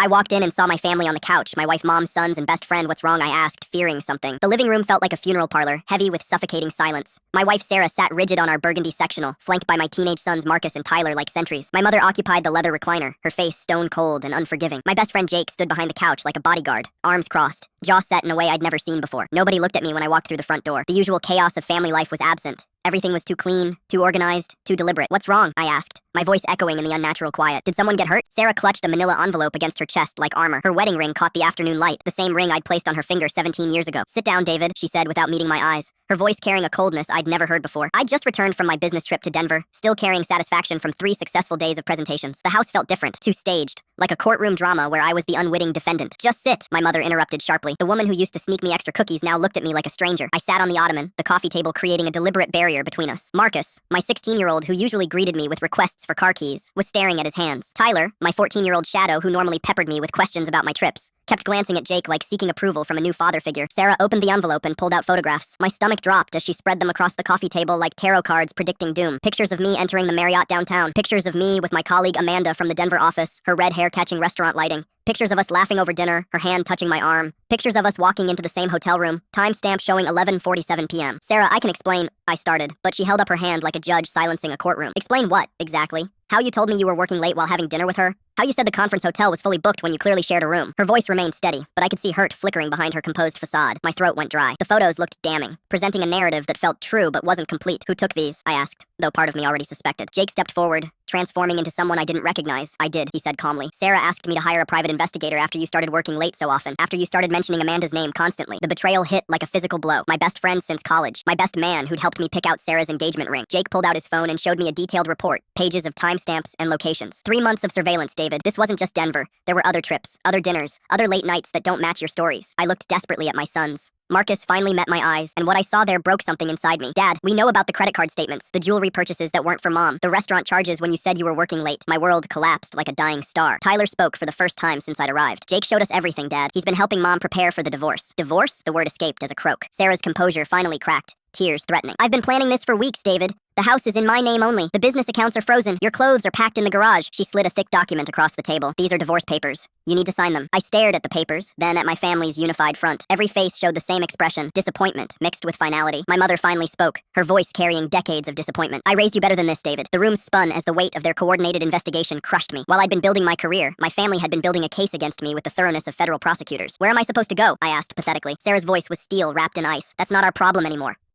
I walked in and saw my family on the couch, my wife, mom, sons, and best friend. What's wrong? I asked, fearing something. The living room felt like a funeral parlor, heavy with suffocating silence. My wife, Sarah, sat rigid on our burgundy sectional, flanked by my teenage sons, Marcus and Tyler, like sentries. My mother occupied the leather recliner, her face stone cold and unforgiving. My best friend, Jake, stood behind the couch like a bodyguard, arms crossed, jaw set in a way I'd never seen before. Nobody looked at me when I walked through the front door. The usual chaos of family life was absent. Everything was too clean, too organized, too deliberate. What's wrong? I asked, my voice echoing in the unnatural quiet. Did someone get hurt? Sarah clutched a manila envelope against her chest like armor. Her wedding ring caught the afternoon light, the same ring I'd placed on her finger 17 years ago. Sit down, David, she said without meeting my eyes, her voice carrying a coldness I'd never heard before. I'd just returned from my business trip to Denver, still carrying satisfaction from 3 successful days of presentations. The house felt different, too staged, like a courtroom drama where I was the unwitting defendant. Just sit, my mother interrupted sharply. The woman who used to sneak me extra cookies now looked at me like a stranger. I sat on the ottoman, the coffee table creating a deliberate barrier between us. Marcus, my 16-year-old who usually greeted me with requests for car keys, was staring at his hands. Tyler, my 14-year-old shadow who normally peppered me with questions about my trips, kept glancing at Jake like seeking approval from a new father figure. Sarah opened the envelope and pulled out photographs. My stomach dropped as she spread them across the coffee table like tarot cards predicting doom. Pictures of me entering the Marriott downtown. Pictures of me with my colleague Amanda from the Denver office, her red hair catching restaurant lighting. Pictures of us laughing over dinner, her hand touching my arm. Pictures of us walking into the same hotel room. Timestamp showing 11:47 p.m. Sarah, I can explain, I started, but she held up her hand like a judge silencing a courtroom. Explain what, exactly? How you told me you were working late while having dinner with her? How you said the conference hotel was fully booked when you clearly shared a room? Her voice remained steady, but I could see hurt flickering behind her composed facade. My throat went dry. The photos looked damning, presenting a narrative that felt true but wasn't complete. Who took these? I asked, though part of me already suspected. Jake stepped forward, transforming into someone I didn't recognize. I did, he said calmly. Sarah asked me to hire a private investigator after you started working late so often, after you started mentioning Amanda's name constantly. The betrayal hit like a physical blow. My best friend since college, my best man who'd helped me pick out Sarah's engagement ring. Jake pulled out his phone and showed me a detailed report, pages of timestamps and locations. 3 months of surveillance, David. This wasn't just Denver. There were other trips, other dinners, other late nights that don't match your stories. I looked desperately at my sons. Marcus finally met my eyes, and what I saw there broke something inside me. Dad, we know about the credit card statements, the jewelry purchases that weren't for Mom, the restaurant charges when you said you were working late. My world collapsed like a dying star. Tyler spoke for the first time since I'd arrived. Jake showed us everything, Dad. He's been helping Mom prepare for the divorce. Divorce? The word escaped as a croak. Sarah's composure finally cracked, tears threatening. I've been planning this for weeks, David. The house is in my name only. The business accounts are frozen. Your clothes are packed in the garage. She slid a thick document across the table. These are divorce papers. You need to sign them. I stared at the papers, then at my family's unified front. Every face showed the same expression, disappointment mixed with finality. My mother finally spoke, her voice carrying decades of disappointment. I raised you better than this, David. The room spun as the weight of their coordinated investigation crushed me. While I'd been building my career, my family had been building a case against me with the thoroughness of federal prosecutors. Where am I supposed to go? I asked pathetically. Sarah's voice was steel wrapped in ice. That's not our problem anymore.